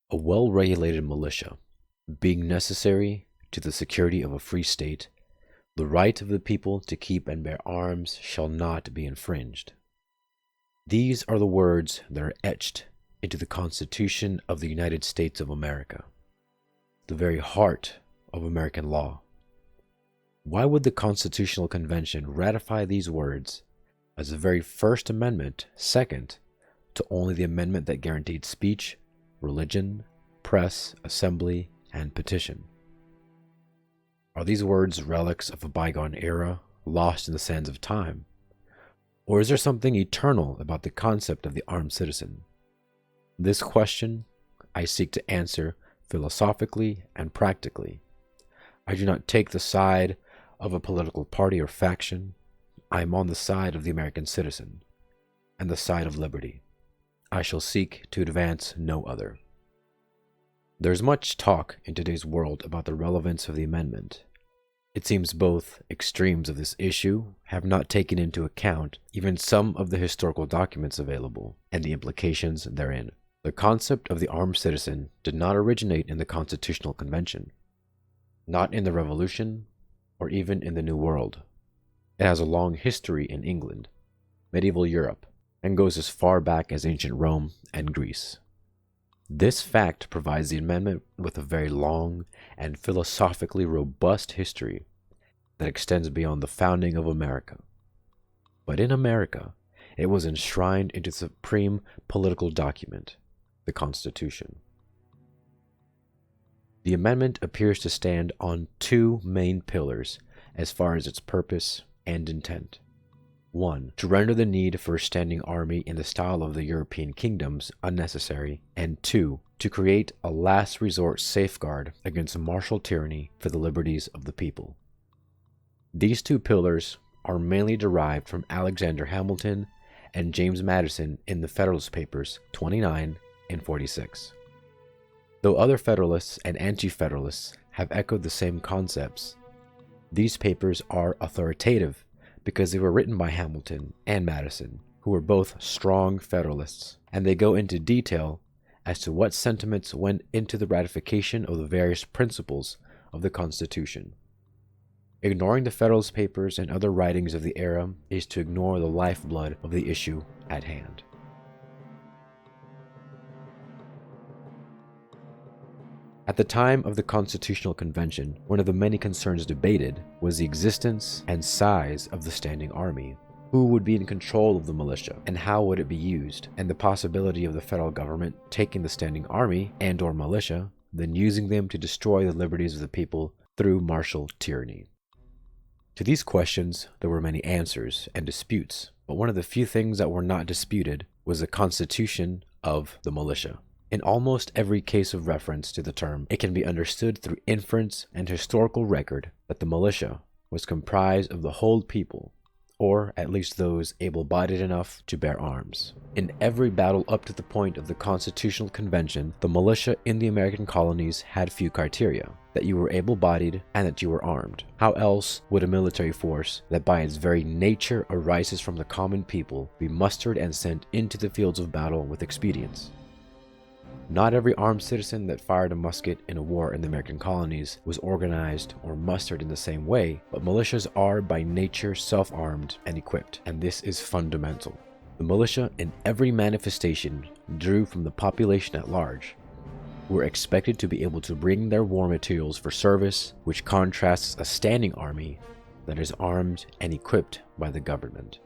A well-regulated militia, being necessary to the security of a free state, the right of the people to keep and bear arms shall not be infringed. These are the words that are etched into the Constitution of the United States of America, the very heart of American law. Why would the Constitutional Convention ratify these words as the very first amendment, second to only the amendment that guaranteed speech, religion, press, assembly, and petition? Are these words relics of a bygone era, lost in the sands of time? Or is there something eternal about the concept of the armed citizen? This question I seek to answer philosophically and practically. I do not take the side of a political party or faction. I am on the side of the American citizen and the side of liberty. I shall seek to advance no other. There's much talk in today's world about the relevance of the amendment. It seems both extremes of this issue have not taken into account even some of the historical documents available and the implications therein. The concept of the armed citizen did not originate in the Constitutional Convention, not in the Revolution, or even in the New World. It has a long history in England, medieval Europe, and goes as far back as ancient Rome and Greece. This fact provides the amendment with a very long and philosophically robust history that extends beyond the founding of America. But in America, it was enshrined into the supreme political document, the Constitution. The amendment appears to stand on two main pillars as far as its purpose and intent. One, to render the need for a standing army in the style of the European kingdoms unnecessary, and two, to create a last resort safeguard against martial tyranny for the liberties of the people. These two pillars are mainly derived from Alexander Hamilton and James Madison in the Federalist Papers 29 and 46. Though other Federalists and Anti-Federalists have echoed the same concepts, these papers are authoritative because they were written by Hamilton and Madison, who were both strong Federalists, and they go into detail as to what sentiments went into the ratification of the various principles of the Constitution. Ignoring the Federalist Papers and other writings of the era is to ignore the lifeblood of the issue at hand. At the time of the Constitutional Convention, one of the many concerns debated was the existence and size of the standing army. Who would be in control of the militia, and how would it be used, and the possibility of the federal government taking the standing army and/or militia, then using them to destroy the liberties of the people through martial tyranny. To these questions, there were many answers and disputes, but one of the few things that were not disputed was the constitution of the militia. In almost every case of reference to the term, it can be understood through inference and historical record that the militia was comprised of the whole people, or at least those able-bodied enough to bear arms. In every battle up to the point of the Constitutional Convention, the militia in the American colonies had few criteria: that you were able-bodied and that you were armed. How else would a military force that by its very nature arises from the common people be mustered and sent into the fields of battle with expedience? Not every armed citizen that fired a musket in a war in the American colonies was organized or mustered in the same way, but militias are by nature self-armed and equipped, and this is fundamental. The militia in every manifestation drew from the population at large, who were expected to be able to bring their war materials for service, which contrasts a standing army that is armed and equipped by the government.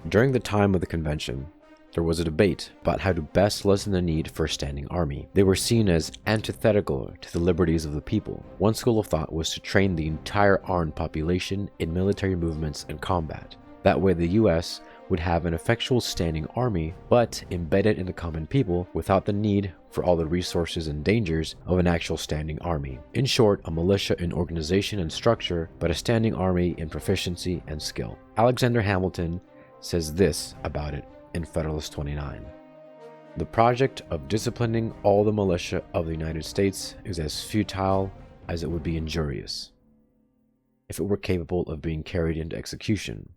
During the time of the convention, there was a debate about how to best lessen the need for a standing army. They were seen as antithetical to the liberties of the people. One school of thought was to train the entire armed population in military movements and combat. That way the US would have an effectual standing army, but embedded in the common people without the need for all the resources and dangers of an actual standing army. In short, a militia in organization and structure, but a standing army in proficiency and skill. Alexander Hamilton says this about it in Federalist 29. The project of disciplining all the militia of the United States is as futile as it would be injurious, if it were capable of being carried into execution.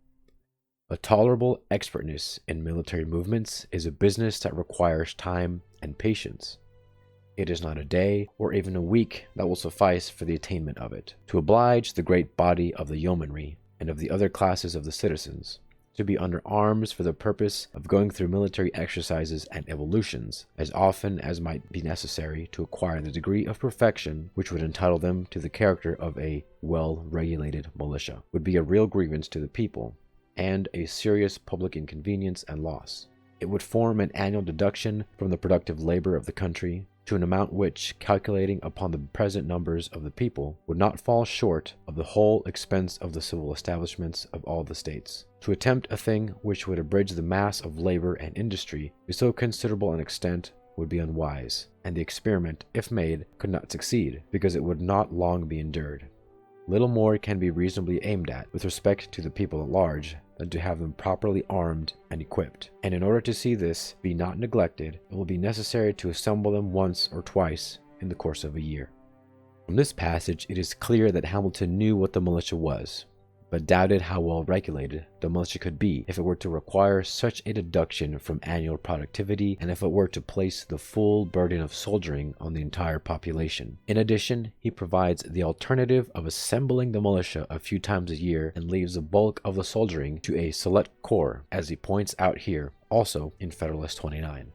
A tolerable expertness in military movements is a business that requires time and patience. It is not a day or even a week that will suffice for the attainment of it. To oblige the great body of the yeomanry and of the other classes of the citizens to be under arms for the purpose of going through military exercises and evolutions as often as might be necessary to acquire the degree of perfection which would entitle them to the character of a well-regulated militia, would be a real grievance to the people, and a serious public inconvenience and loss. It would form an annual deduction from the productive labor of the country, to an amount which, calculating upon the present numbers of the people, would not fall short of the whole expense of the civil establishments of all the states. To attempt a thing which would abridge the mass of labor and industry to so considerable an extent would be unwise, and the experiment, if made, could not succeed, because it would not long be endured. Little more can be reasonably aimed at, with respect to the people at large, than to have them properly armed and equipped. And in order to see this be not neglected, it will be necessary to assemble them once or twice in the course of a year. From this passage, it is clear that Hamilton knew what the militia was, but doubted how well regulated the militia could be if it were to require such a deduction from annual productivity and if it were to place the full burden of soldiering on the entire population. In addition, he provides the alternative of assembling the militia a few times a year and leaves the bulk of the soldiering to a select corps, as he points out here, also in Federalist 29.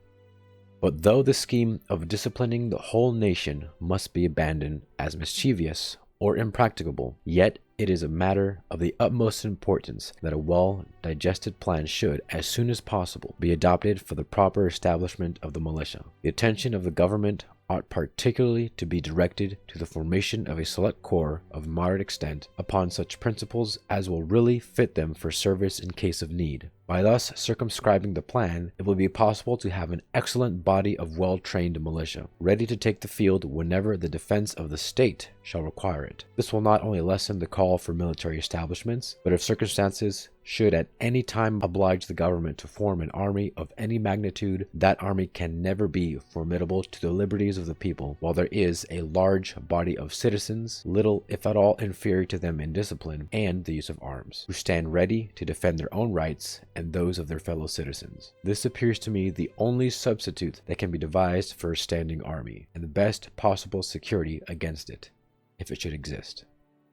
But though the scheme of disciplining the whole nation must be abandoned as mischievous or impracticable, yet it is a matter of the utmost importance that a well-digested plan should, as soon as possible, be adopted for the proper establishment of the militia. The attention of the government ought particularly to be directed to the formation of a select corps of moderate extent upon such principles as will really fit them for service in case of need. By thus circumscribing the plan, it will be possible to have an excellent body of well-trained militia, ready to take the field whenever the defense of the state shall require it. This will not only lessen the call for military establishments, but if circumstances should at any time oblige the government to form an army of any magnitude, that army can never be formidable to the liberties of the people, while there is a large body of citizens, little if at all inferior to them in discipline and the use of arms, who stand ready to defend their own rights and those of their fellow citizens. This appears to me the only substitute that can be devised for a standing army, and the best possible security against it, if it should exist.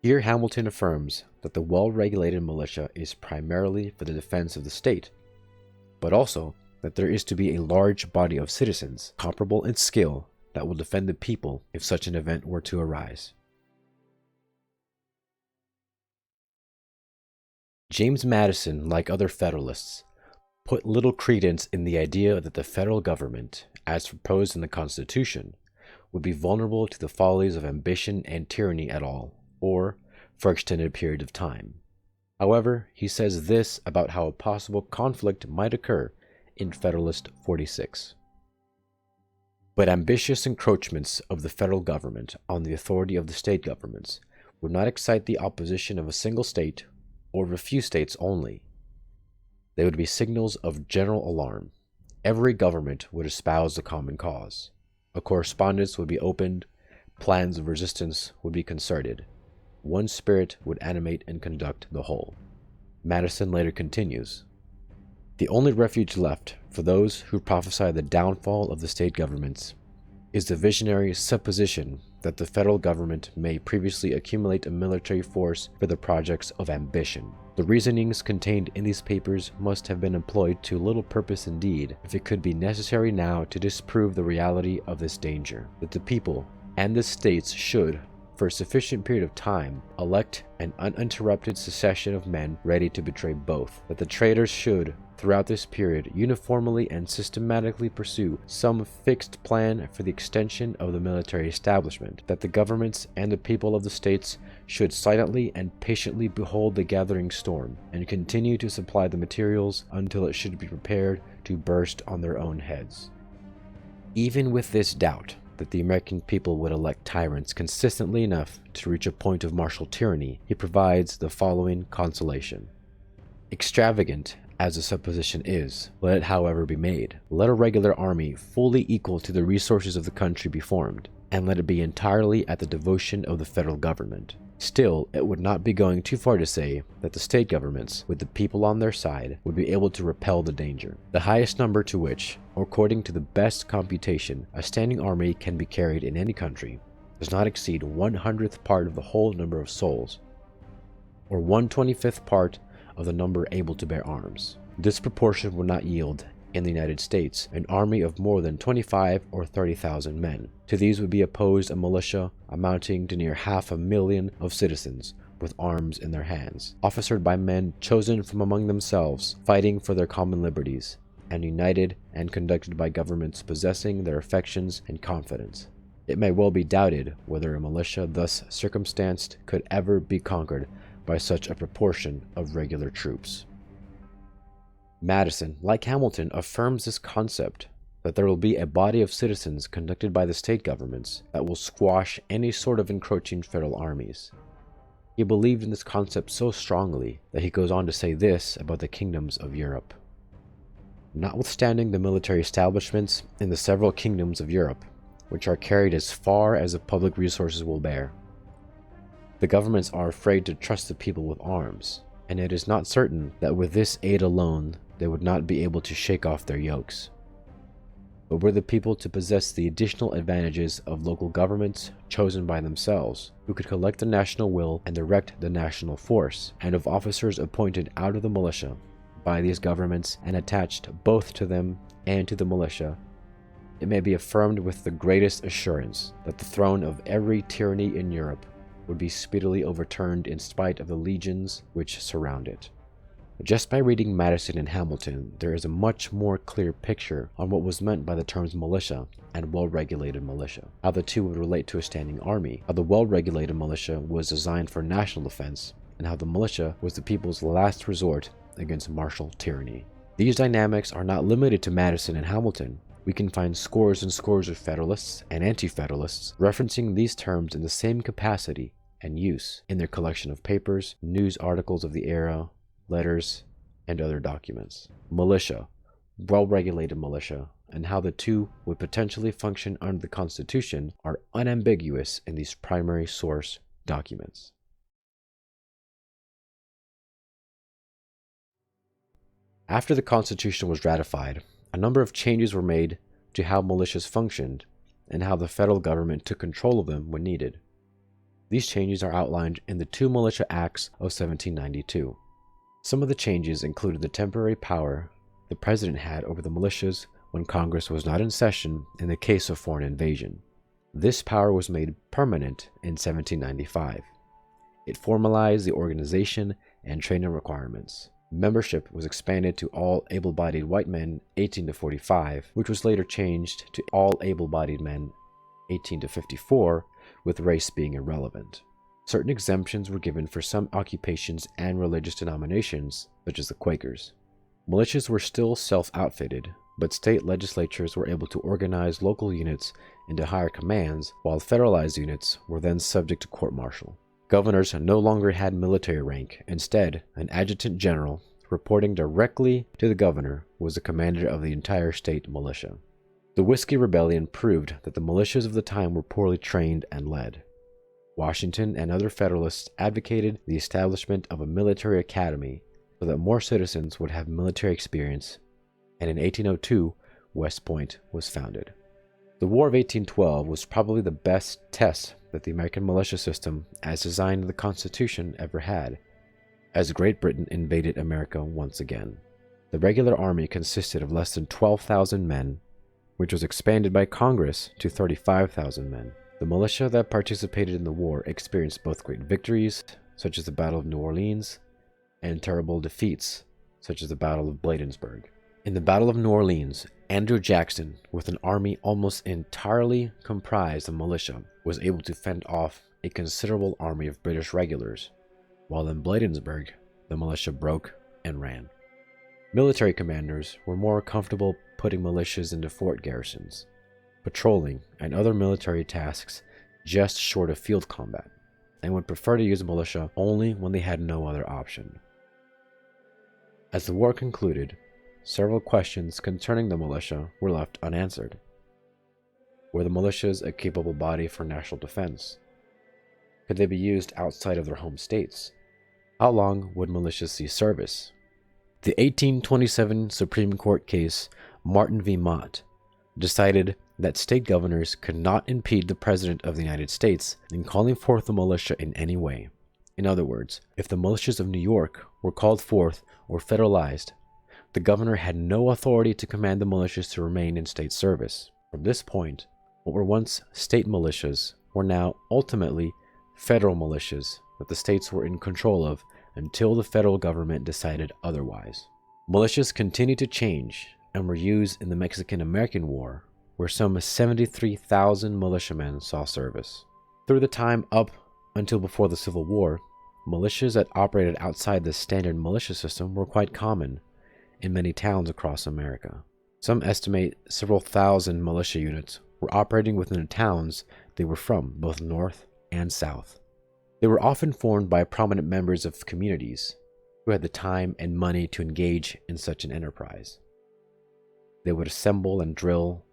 Here Hamilton affirms that the well-regulated militia is primarily for the defense of the state, but also that there is to be a large body of citizens, comparable in skill, that will defend the people if such an event were to arise. James Madison, like other Federalists, put little credence in the idea that the federal government, as proposed in the Constitution, would be vulnerable to the follies of ambition and tyranny at all, or for extended period of time. However, he says this about how a possible conflict might occur in Federalist 46. But ambitious encroachments of the federal government on the authority of the state governments would not excite the opposition of a single state or of a few states only. They would be signals of general alarm. Every government would espouse the common cause. A correspondence would be opened, plans of resistance would be concerted. One spirit would animate and conduct the whole. Madison later continues, "The only refuge left for those who prophesy the downfall of the state governments is the visionary supposition that the federal government may previously accumulate a military force for the projects of ambition. The reasonings contained in these papers must have been employed to little purpose indeed, if it could be necessary now to disprove the reality of this danger, that the people and the states should, for a sufficient period of time, elect an uninterrupted succession of men ready to betray both, that the traitors should, throughout this period, uniformly and systematically pursue some fixed plan for the extension of the military establishment, that the governments and the people of the states should silently and patiently behold the gathering storm, and continue to supply the materials until it should be prepared to burst on their own heads." Even with this doubt, that the American people would elect tyrants consistently enough to reach a point of martial tyranny, he provides the following consolation. Extravagant as the supposition is, let it however be made. Let a regular army fully equal to the resources of the country be formed, and let it be entirely at the devotion of the federal government. Still, it would not be going too far to say that the state governments, with the people on their side, would be able to repel the danger. The highest number to which, according to the best computation, a standing army can be carried in any country does not exceed 1/100th part of the whole number of souls, or 1/25th part of the number able to bear arms. This proportion would not yield, in the United States, an army of more than 25 or 30,000 men. To these would be opposed a militia amounting to near 500,000 of citizens with arms in their hands, officered by men chosen from among themselves, fighting for their common liberties, and united and conducted by governments possessing their affections and confidence. It may well be doubted whether a militia thus circumstanced could ever be conquered by such a proportion of regular troops. Madison, like Hamilton, affirms this concept that there will be a body of citizens conducted by the state governments that will squash any sort of encroaching federal armies. He believed in this concept so strongly that he goes on to say this about the kingdoms of Europe. Notwithstanding the military establishments in the several kingdoms of Europe, which are carried as far as the public resources will bear, the governments are afraid to trust the people with arms, and it is not certain that with this aid alone they would not be able to shake off their yokes. But were the people to possess the additional advantages of local governments chosen by themselves, who could collect the national will and direct the national force, and of officers appointed out of the militia by these governments and attached both to them and to the militia, it may be affirmed with the greatest assurance that the throne of every tyranny in Europe would be speedily overturned in spite of the legions which surround it. Just by reading Madison and Hamilton, there is a much more clear picture on what was meant by the terms militia and well-regulated militia, how the two would relate to a standing army, how the well-regulated militia was designed for national defense, and how the militia was the people's last resort against martial tyranny. These dynamics are not limited to Madison and Hamilton. We can find scores and scores of Federalists and Anti-Federalists referencing these terms in the same capacity and use in their collection of papers, news articles of the era, letters, and other documents. Militia, well-regulated militia, and how the two would potentially function under the Constitution are unambiguous in these primary source documents. After the Constitution was ratified, a number of changes were made to how militias functioned and how the federal government took control of them when needed. These changes are outlined in the two Militia Acts of 1792. Some of the changes included the temporary power the president had over the militias when Congress was not in session in the case of foreign invasion. This power was made permanent in 1795. It formalized the organization and training requirements. Membership was expanded to all able-bodied white men 18 to 45, which was later changed to all able-bodied men 18 to 54, with race being irrelevant. Certain exemptions were given for some occupations and religious denominations, such as the Quakers. Militias were still self-outfitted, but state legislatures were able to organize local units into higher commands, while federalized units were then subject to court-martial. Governors no longer had military rank. Instead, an adjutant general, reporting directly to the governor, was the commander of the entire state militia. The Whiskey Rebellion proved that the militias of the time were poorly trained and led. Washington and other Federalists advocated the establishment of a military academy so that more citizens would have military experience, and in 1802, West Point was founded. The War of 1812 was probably the best test that the American militia system, as designed in the Constitution, ever had, as Great Britain invaded America once again. The regular army consisted of less than 12,000 men, which was expanded by Congress to 35,000 men. The militia that participated in the war experienced both great victories, such as the Battle of New Orleans, and terrible defeats, such as the Battle of Bladensburg. In the Battle of New Orleans, Andrew Jackson, with an army almost entirely comprised of militia, was able to fend off a considerable army of British regulars, while in Bladensburg, the militia broke and ran. Military commanders were more comfortable putting militias into fort garrisons, patrolling, and other military tasks just short of field combat, and would prefer to use militia only when they had no other option. As the war concluded, several questions concerning the militia were left unanswered. Were the militias a capable body for national defense? Could they be used outside of their home states? How long would militias see service? The 1827 Supreme Court case Martin v. Mott decided that state governors could not impede the President of the United States in calling forth the militia in any way. In other words, if the militias of New York were called forth or federalized, the governor had no authority to command the militias to remain in state service. From this point, what were once state militias were now ultimately federal militias that the states were in control of until the federal government decided otherwise. Militias continued to change and were used in the Mexican-American War, where some 73,000 militiamen saw service. Through the time up until before the Civil War, militias that operated outside the standard militia system were quite common in many towns across America. Some estimate several thousand militia units were operating within the towns they were from, both north and south. They were often formed by prominent members of communities who had the time and money to engage in such an enterprise. They would assemble and drill,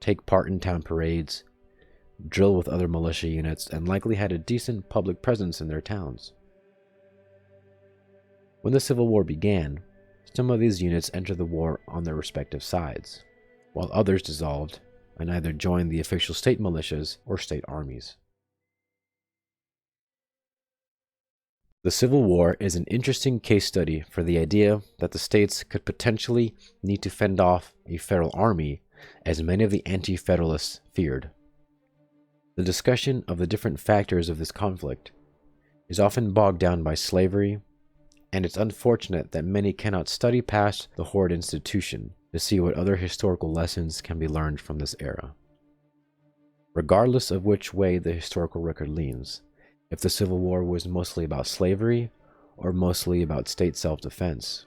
take part in town parades, drill with other militia units, and likely had a decent public presence in their towns. When the Civil War began, some of these units entered the war on their respective sides, while others dissolved and either joined the official state militias or state armies. The Civil War is an interesting case study for the idea that the states could potentially need to fend off a federal army, as many of the anti-federalists feared. The discussion of the different factors of this conflict is often bogged down by slavery, and it's unfortunate that many cannot study past the Horde institution to see what other historical lessons can be learned from this era. Regardless of which way the historical record leans, if the Civil War was mostly about slavery or mostly about state self-defense,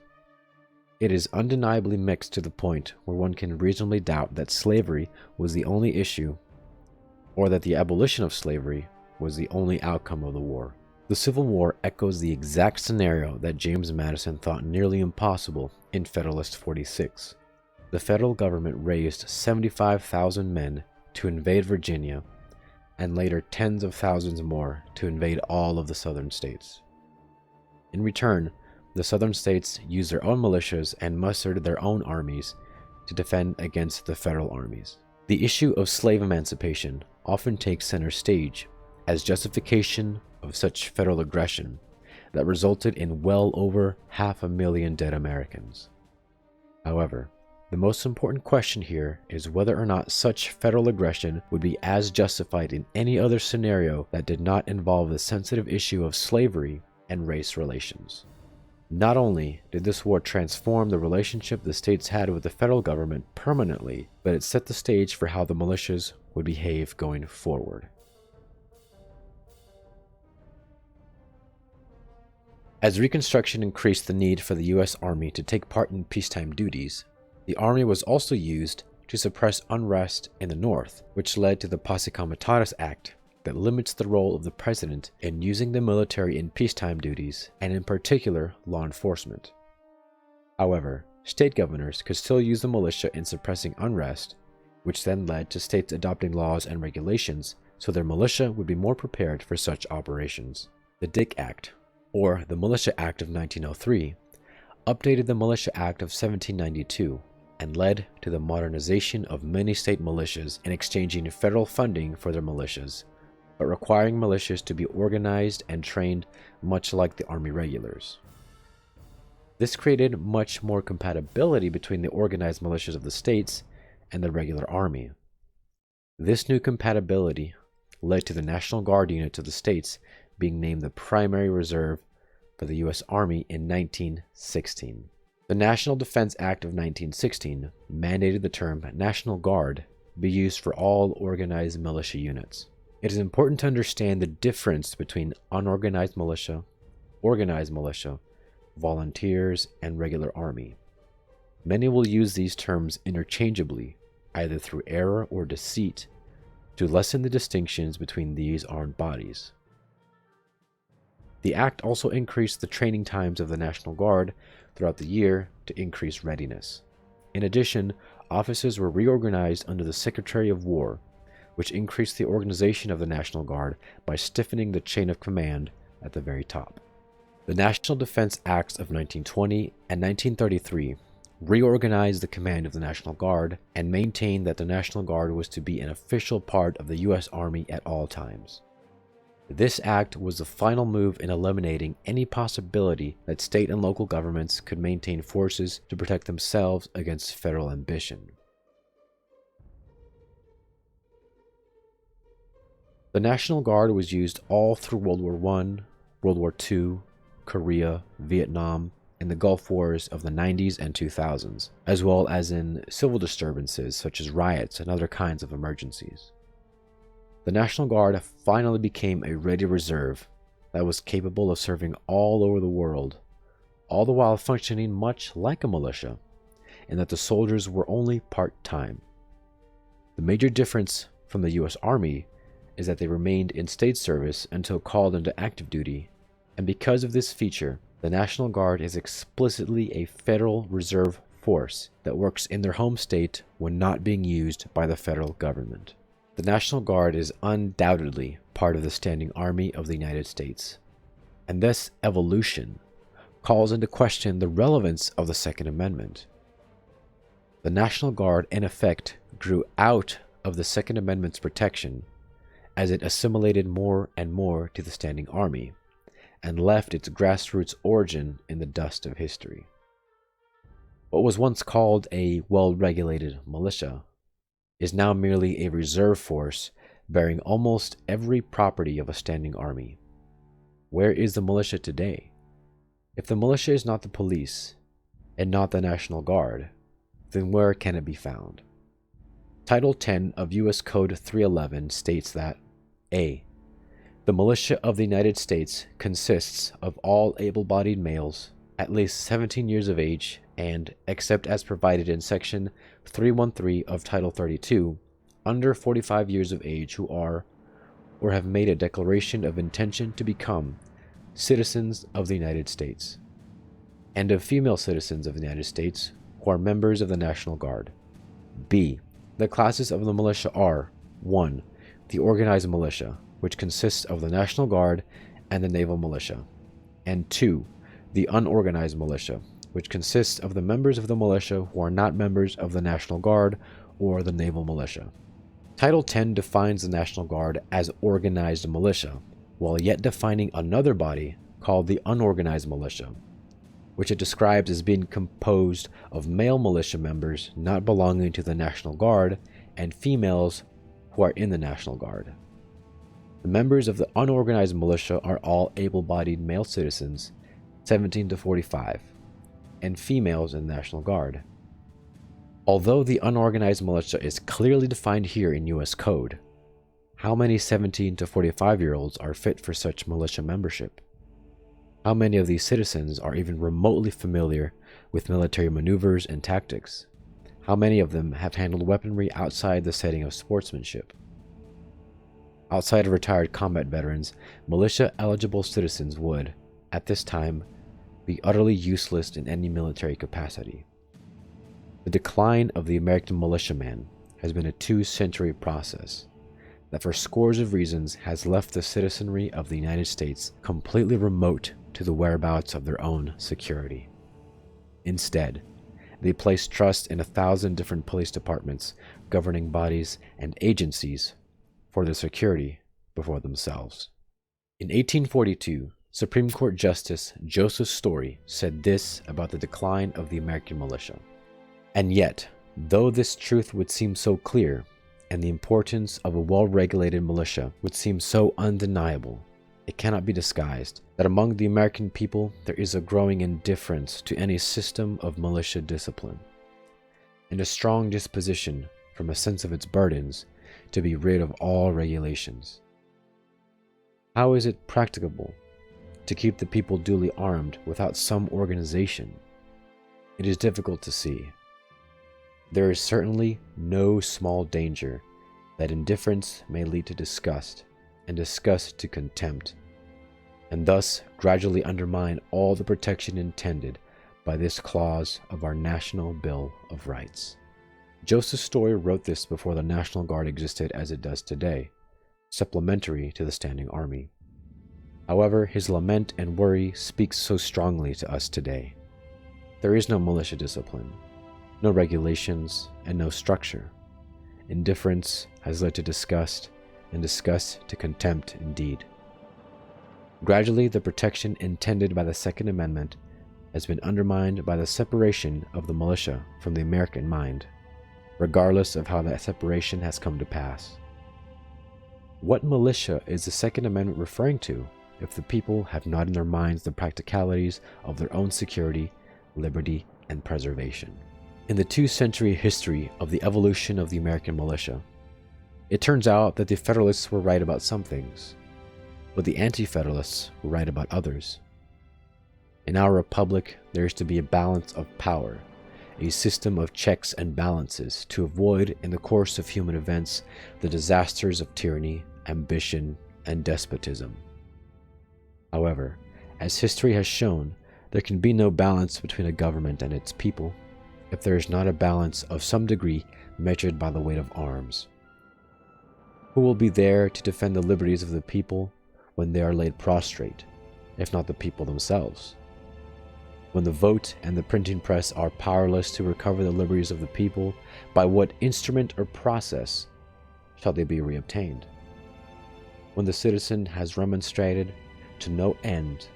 it is undeniably mixed to the point where one can reasonably doubt that slavery was the only issue, or that the abolition of slavery was the only outcome of the war. The Civil War echoes the exact scenario that James Madison thought nearly impossible in Federalist 46. The federal government raised 75,000 men to invade Virginia, and later tens of thousands more to invade all of the southern states. In return, the southern states used their own militias and mustered their own armies to defend against the federal armies. The issue of slave emancipation often takes center stage as justification of such federal aggression that resulted in well over 500,000 dead Americans. However, the most important question here is whether or not such federal aggression would be as justified in any other scenario that did not involve the sensitive issue of slavery and race relations. Not only did this war transform the relationship the states had with the federal government permanently, but it set the stage for how the militias would behave going forward. As Reconstruction increased the need for the U.S. Army to take part in peacetime duties, the Army was also used to suppress unrest in the North, which led to the Posse Comitatus Act that limits the role of the president in using the military in peacetime duties, and in particular, law enforcement. However, state governors could still use the militia in suppressing unrest, which then led to states adopting laws and regulations so their militia would be more prepared for such operations. The Dick Act, or the Militia Act of 1903, updated the Militia Act of 1792 and led to the modernization of many state militias in exchanging federal funding for their militias, but requiring militias to be organized and trained much like the Army regulars. This created much more compatibility between the organized militias of the states and the regular army. This new compatibility led to the National Guard units of the states being named the primary reserve for the U.S. Army in 1916. The National Defense Act of 1916 mandated the term National Guard be used for all organized militia units. It is important to understand the difference between unorganized militia, organized militia, volunteers, and regular army. Many will use these terms interchangeably, either through error or deceit, to lessen the distinctions between these armed bodies. The Act also increased the training times of the National Guard throughout the year to increase readiness. In addition, offices were reorganized under the Secretary of War, which increased the organization of the National Guard by stiffening the chain of command at the very top. The National Defense Acts of 1920 and 1933 reorganized the command of the National Guard and maintained that the National Guard was to be an official part of the U.S. Army at all times. This act was the final move in eliminating any possibility that state and local governments could maintain forces to protect themselves against federal ambition. The National Guard was used all through World War I, World War II, Korea, Vietnam, and the Gulf Wars of the 90s and 2000s, as well as in civil disturbances such as riots and other kinds of emergencies. The National Guard finally became a ready reserve that was capable of serving all over the world, all the while functioning much like a militia, in that the soldiers were only part-time. The major difference from the U.S. Army is that they remained in state service until called into active duty, and because of this feature, the National Guard is explicitly a Federal Reserve force that works in their home state when not being used by the federal government. The National Guard is undoubtedly part of the standing army of the United States, and this evolution calls into question the relevance of the Second Amendment. The National Guard, in effect, grew out of the Second Amendment's protection as it assimilated more and more to the standing army, and left its grassroots origin in the dust of history. What was once called a well-regulated militia is now merely a reserve force bearing almost every property of a standing army. Where is the militia today? If the militia is not the police, and not the National Guard, then where can it be found? Title 10 of U.S. Code 311 states that A. The militia of the United States consists of all able-bodied males, at least 17 years of age, and, except as provided in Section 313 of Title 32, under 45 years of age who are, or have made a declaration of intention to become, citizens of the United States, and of female citizens of the United States who are members of the National Guard. B. The classes of the militia are 1. The organized militia, which consists of the National Guard and the Naval Militia, and 2. The unorganized militia, which consists of the members of the militia who are not members of the National Guard or the Naval Militia. Title 10 defines the National Guard as organized militia, while yet defining another body called the unorganized militia, which it describes as being composed of male militia members not belonging to the National Guard and females who are in the National Guard. The members of the unorganized militia are all able-bodied male citizens, 17 to 45, and females in the National Guard. Although the unorganized militia is clearly defined here in U.S. Code, how many 17 to 45-year-olds are fit for such militia membership? How many of these citizens are even remotely familiar with military maneuvers and tactics? How many of them have handled weaponry outside the setting of sportsmanship? Outside of retired combat veterans, militia-eligible citizens would, at this time, be utterly useless in any military capacity. The decline of the American militiaman has been a 2-century process that for scores of reasons has left the citizenry of the United States completely remote to the whereabouts of their own security. Instead, they place trust in 1,000 different police departments, governing bodies, and agencies for their security before themselves. In 1842, Supreme Court Justice Joseph Story said this about the decline of the American militia. And yet, though this truth would seem so clear, and the importance of a well-regulated militia would seem so undeniable, it cannot be disguised that among the American people there is a growing indifference to any system of militia discipline, and a strong disposition, from a sense of its burdens, to be rid of all regulations. How is it practicable to keep the people duly armed without some organization? It is difficult to see. There is certainly no small danger that indifference may lead to disgust, and disgust to contempt, and thus gradually undermine all the protection intended by this clause of our National Bill of Rights. Joseph Story wrote this before the National Guard existed as it does today, supplementary to the standing army. However, his lament and worry speaks so strongly to us today. There is no militia discipline, no regulations, and no structure. Indifference has led to disgust, and disgust to contempt indeed. Gradually, the protection intended by the Second Amendment has been undermined by the separation of the militia from the American mind, regardless of how that separation has come to pass. What militia is the Second Amendment referring to if the people have not in their minds the practicalities of their own security, liberty, and preservation? In the 2-century history of the evolution of the American militia, it turns out that the Federalists were right about some things, but the Anti-Federalists were right about others. In our republic, there is to be a balance of power, a system of checks and balances to avoid, in the course of human events, the disasters of tyranny, ambition, and despotism. However, as history has shown, there can be no balance between a government and its people if there is not a balance of some degree measured by the weight of arms. Who will be there to defend the liberties of the people when they are laid prostrate, if not the people themselves? When the vote and the printing press are powerless to recover the liberties of the people, by what instrument or process shall they be reobtained? When the citizen has remonstrated to no end,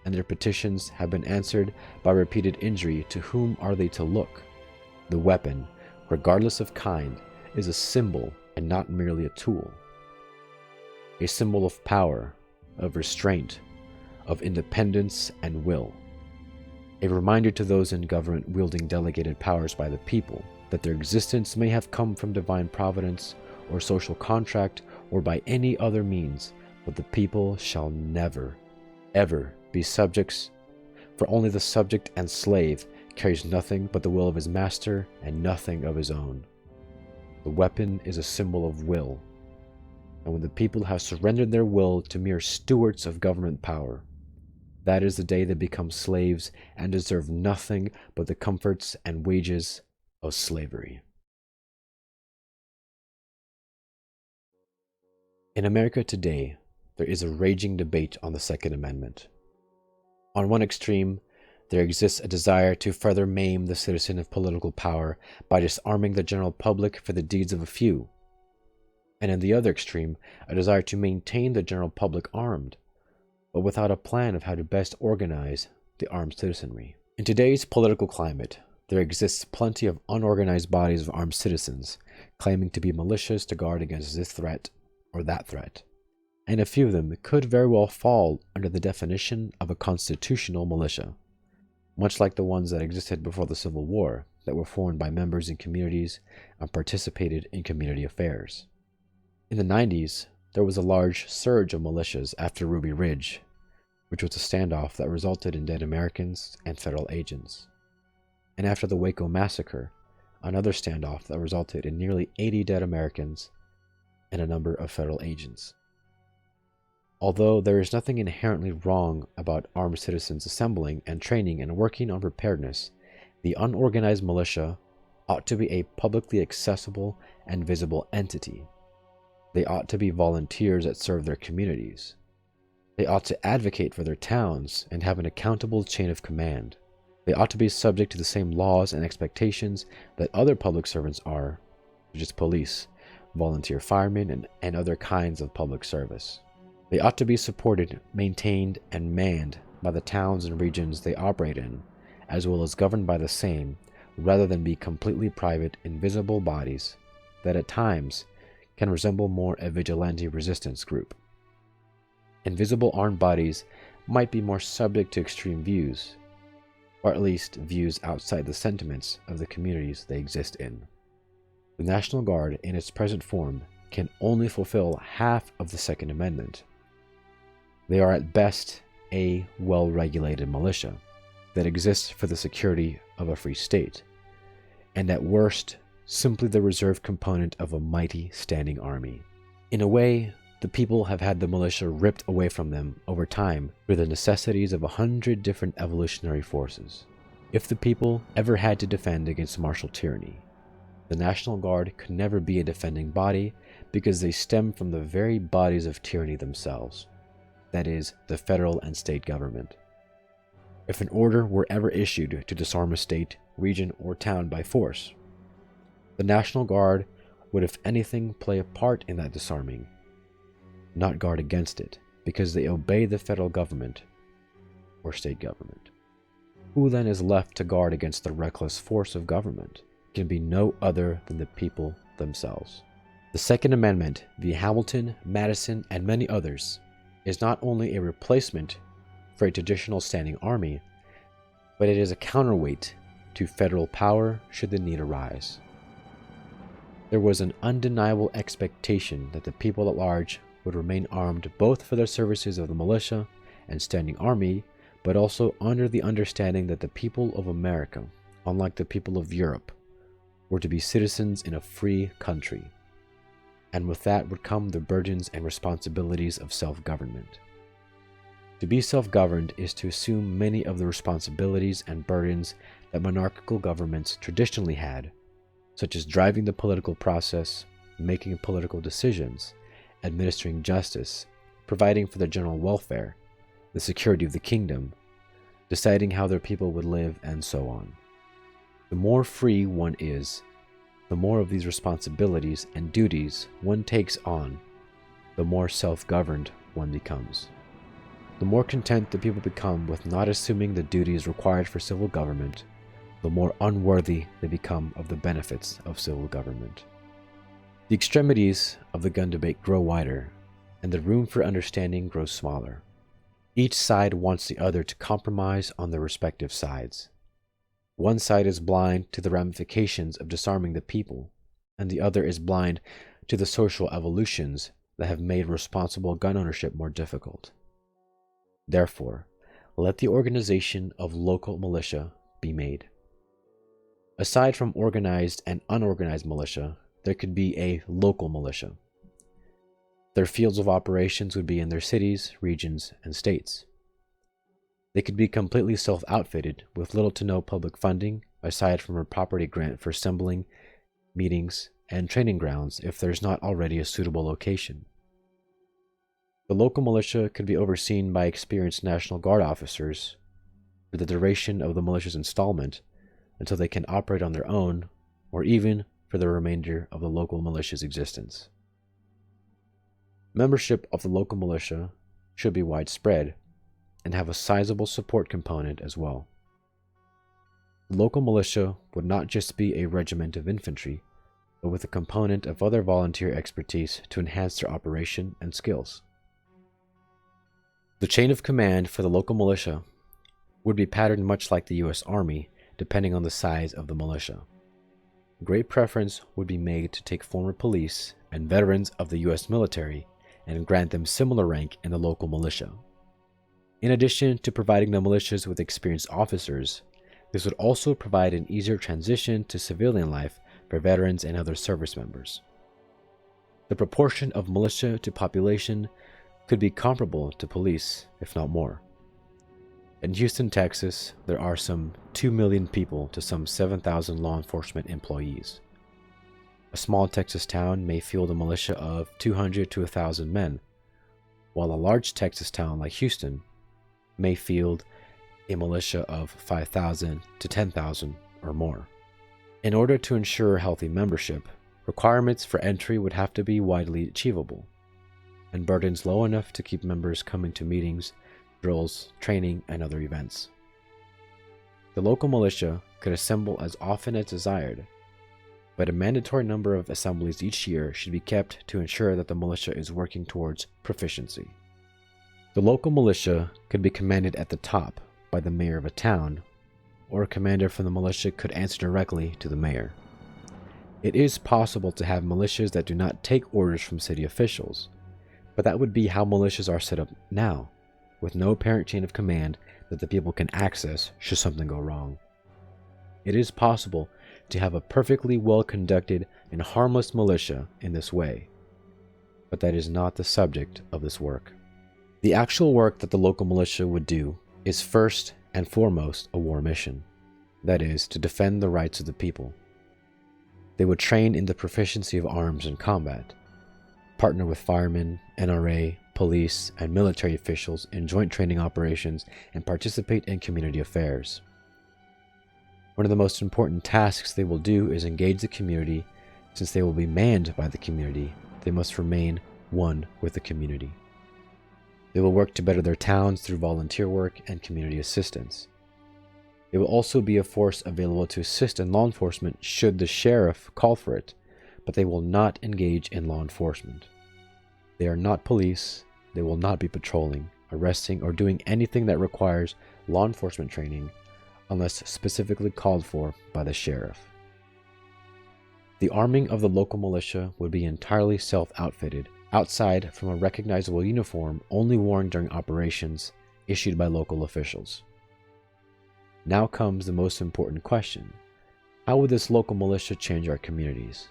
and their petitions have been answered by repeated injury, to whom are they to look? The weapon, regardless of kind, is a symbol and not merely a tool. A symbol of power, of restraint, of independence and will. A reminder to those in government wielding delegated powers by the people that their existence may have come from divine providence or social contract or by any other means, but the people shall never, ever be subjects, for only the subject and slave carries nothing but the will of his master and nothing of his own. The weapon is a symbol of will, and when the people have surrendered their will to mere stewards of government power, that is the day they become slaves and deserve nothing but the comforts and wages of slavery. In America today, there is a raging debate on the Second Amendment. On one extreme, there exists a desire to further maim the citizen of political power by disarming the general public for the deeds of a few. And in the other extreme, a desire to maintain the general public armed, but without a plan of how to best organize the armed citizenry. In today's political climate, there exists plenty of unorganized bodies of armed citizens claiming to be militias to guard against this threat or that threat, and a few of them could very well fall under the definition of a constitutional militia, much like the ones that existed before the Civil War that were formed by members in communities and participated in community affairs. In the 90s, there was a large surge of militias after Ruby Ridge, which was a standoff that resulted in dead Americans and federal agents. And after the Waco massacre, another standoff that resulted in nearly 80 dead Americans and a number of federal agents. Although there is nothing inherently wrong about armed citizens assembling and training and working on preparedness, the unorganized militia ought to be a publicly accessible and visible entity. They ought to be volunteers that serve their communities. They ought to advocate for their towns and have an accountable chain of command. They ought to be subject to the same laws and expectations that other public servants are, such as police, volunteer firemen, and other kinds of public service. They ought to be supported, maintained, and manned by the towns and regions they operate in, as well as governed by the same, rather than be completely private, invisible bodies that at times can resemble more a vigilante resistance group. Invisible armed bodies might be more subject to extreme views, or at least views outside the sentiments of the communities they exist in. The National Guard, in its present form, can only fulfill half of the Second Amendment. They are at best a well-regulated militia that exists for the security of a free state, and at worst, simply the reserve component of a mighty standing army. In a way, the people have had the militia ripped away from them over time through the necessities of 100 different evolutionary forces. If the people ever had to defend against martial tyranny, The National Guard could never be a defending body because they stem from the very bodies of tyranny themselves, that is, the federal and state government. If an order were ever issued to disarm a state, region, or town by force, the National Guard would, if anything, play a part in that disarming, not guard against it, because they obey the federal government or state government. Who then is left to guard against the reckless force of government? It can be no other than the people themselves. The Second Amendment, via Hamilton, Madison, and many others, is not only a replacement for a traditional standing army, but it is a counterweight to federal power should the need arise. There was an undeniable expectation that the people at large would remain armed both for their services of the militia and standing army, but also under the understanding that the people of America, unlike the people of Europe, were to be citizens in a free country, and with that would come the burdens and responsibilities of self-government. To be self-governed is to assume many of the responsibilities and burdens that monarchical governments traditionally had, such as driving the political process, making political decisions, administering justice, providing for the general welfare, the security of the kingdom, deciding how their people would live, and so on. The more free one is, the more of these responsibilities and duties one takes on, the more self-governed one becomes. The more content the people become with not assuming the duties required for civil government, the more unworthy they become of the benefits of civil government. The extremities of the gun debate grow wider, and the room for understanding grows smaller. Each side wants the other to compromise on their respective sides. One side is blind to the ramifications of disarming the people, and the other is blind to the social evolutions that have made responsible gun ownership more difficult. Therefore, let the organization of local militia be made. Aside from organized and unorganized militia, there could be a local militia. Their fields of operations would be in their cities, regions, and states. They could be completely self-outfitted with little to no public funding, aside from a property grant for assembling, meetings, and training grounds if there's not already a suitable location. The local militia could be overseen by experienced National Guard officers for the duration of the militia's installment until they can operate on their own, or even for the remainder of the local militia's existence. Membership of the local militia should be widespread and have a sizable support component as well. The local militia would not just be a regiment of infantry, but with a component of other volunteer expertise to enhance their operation and skills. The chain of command for the local militia would be patterned much like the U.S. Army, depending on the size of the militia. Great preference would be made to take former police and veterans of the U.S. military and grant them similar rank in the local militia. In addition to providing the militias with experienced officers, this would also provide an easier transition to civilian life for veterans and other service members. The proportion of militia to population could be comparable to police, if not more. In Houston, Texas, there are some 2 million people to some 7,000 law enforcement employees. A small Texas town may field a militia of 200 to 1,000 men, while a large Texas town like Houston may field a militia of 5,000 to 10,000 or more. In order to ensure healthy membership, requirements for entry would have to be widely achievable, and burdens low enough to keep members coming to meetings, drills, training, and other events. The local militia could assemble as often as desired, but a mandatory number of assemblies each year should be kept to ensure that the militia is working towards proficiency. The local militia could be commanded at the top by the mayor of a town, or a commander from the militia could answer directly to the mayor. It is possible to have militias that do not take orders from city officials, but that would be how militias are set up now, with no apparent chain of command that the people can access should something go wrong. It is possible to have a perfectly well-conducted and harmless militia in this way, but that is not the subject of this work. The actual work that the local militia would do is first and foremost a war mission, that is, to defend the rights of the people. They would train in the proficiency of arms and combat, partner with firemen, NRA, police, and military officials in joint training operations, and participate in community affairs. One of the most important tasks they will do is engage the community. Since they will be manned by the community, they must remain one with the community. They will work to better their towns through volunteer work and community assistance. They will also be a force available to assist in law enforcement should the sheriff call for it, but they will not engage in law enforcement. They are not police. They will not be patrolling, arresting, or doing anything that requires law enforcement training unless specifically called for by the sheriff. The arming of the local militia would be entirely self-outfitted, outside from a recognizable uniform only worn during operations issued by local officials. Now comes the most important question. How would this local militia change our communities?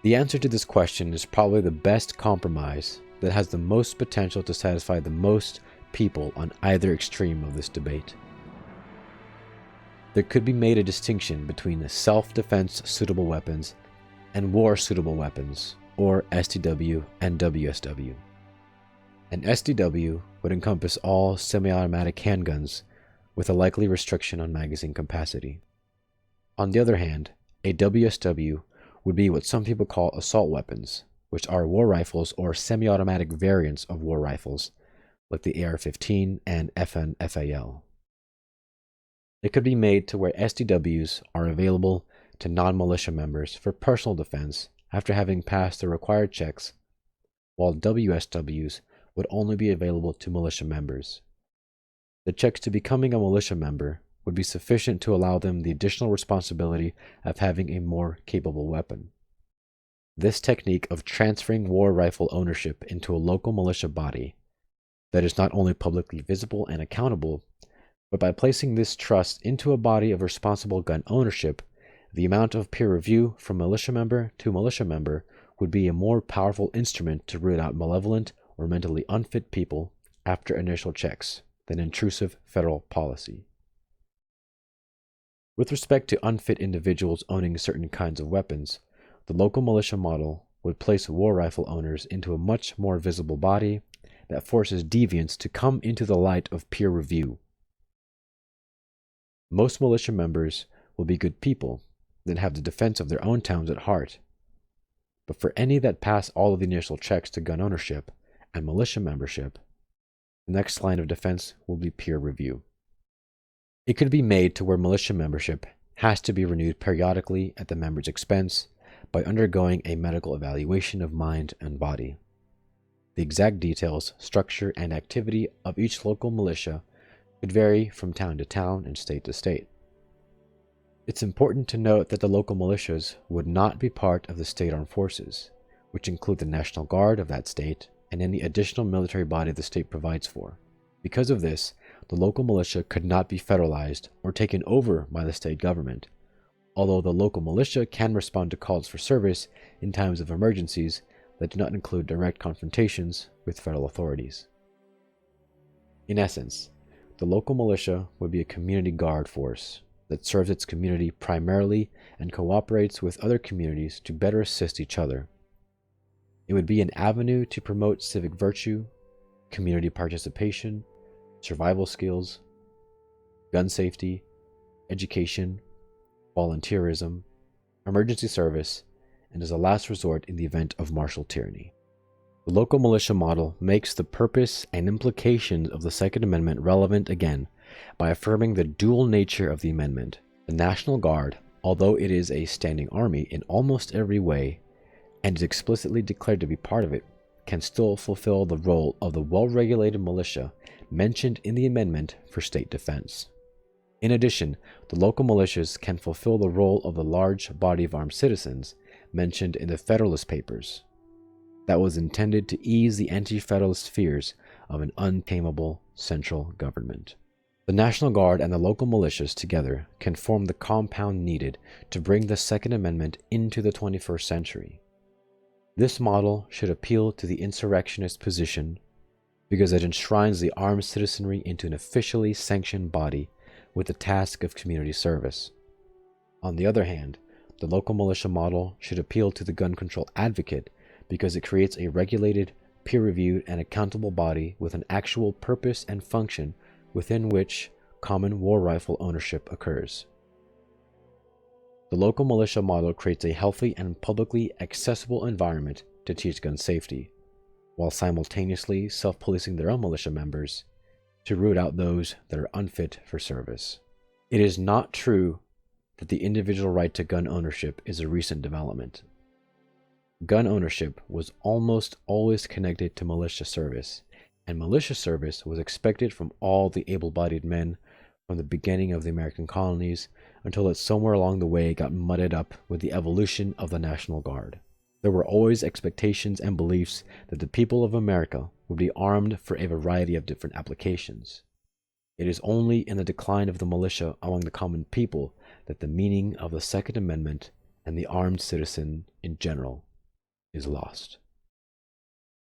The answer to this question is probably the best compromise that has the most potential to satisfy the most people on either extreme of this debate. There could be made a distinction between self-defense suitable weapons and war suitable weapons, or SDW and WSW. An SDW would encompass all semi-automatic handguns with a likely restriction on magazine capacity. On the other hand, a WSW would be what some people call assault weapons, which are war rifles or semi-automatic variants of war rifles, like the AR-15 and FN-FAL. It could be made to where SDWs are available to non-militia members for personal defense after having passed the required checks, while WSWs would only be available to militia members. The checks to becoming a militia member would be sufficient to allow them the additional responsibility of having a more capable weapon. This technique of transferring war rifle ownership into a local militia body that is not only publicly visible and accountable, but by placing this trust into a body of responsible gun ownership, the amount of peer review from militia member to militia member would be a more powerful instrument to root out malevolent or mentally unfit people after initial checks than intrusive federal policy. With respect to unfit individuals owning certain kinds of weapons, the local militia model would place war rifle owners into a much more visible body that forces deviants to come into the light of peer review. Most militia members will be good people that have the defense of their own towns at heart. But for any that pass all of the initial checks to gun ownership and militia membership, the next line of defense will be peer review. It could be made to where militia membership has to be renewed periodically at the member's expense by undergoing a medical evaluation of mind and body. The exact details, structure, and activity of each local militia could vary from town to town and state to state. It's important to note that the local militias would not be part of the state armed forces, which include the National Guard of that state and any additional military body the state provides for. Because of this, the local militia could not be federalized or taken over by the state government, although the local militia can respond to calls for service in times of emergencies that do not include direct confrontations with federal authorities. In essence, the local militia would be a community guard force that serves its community primarily and cooperates with other communities to better assist each other. It would be an avenue to promote civic virtue, community participation, survival skills, gun safety, education, volunteerism, emergency service, and as a last resort in the event of martial tyranny. The local militia model makes the purpose and implications of the Second Amendment relevant again by affirming the dual nature of the amendment. The National Guard, although it is a standing army in almost every way and is explicitly declared to be part of it, can still fulfill the role of the well-regulated militia mentioned in the amendment for state defense. In addition, the local militias can fulfill the role of the large body of armed citizens mentioned in the Federalist Papers that was intended to ease the anti-federalist fears of an untamable central government. The National Guard and the local militias together can form the compound needed to bring the Second Amendment into the 21st century. This model should appeal to the insurrectionist position because it enshrines the armed citizenry into an officially sanctioned body with the task of community service. On the other hand, The local militia model should appeal to the gun control advocate because it creates a regulated, peer-reviewed, and accountable body with an actual purpose and function within which common war rifle ownership occurs. The local militia model creates a healthy and publicly accessible environment to teach gun safety, while simultaneously self-policing their own militia members to root out those that are unfit for service. It is not true that the individual right to gun ownership is a recent development. Gun ownership was almost always connected to militia service, and militia service was expected from all the able-bodied men from the beginning of the American colonies until it somewhere along the way got mudded up with the evolution of the National Guard. There were always expectations and beliefs that the people of America would be armed for a variety of different applications. It is only in the decline of the militia among the common people that the meaning of the Second Amendment and the armed citizen in general is lost.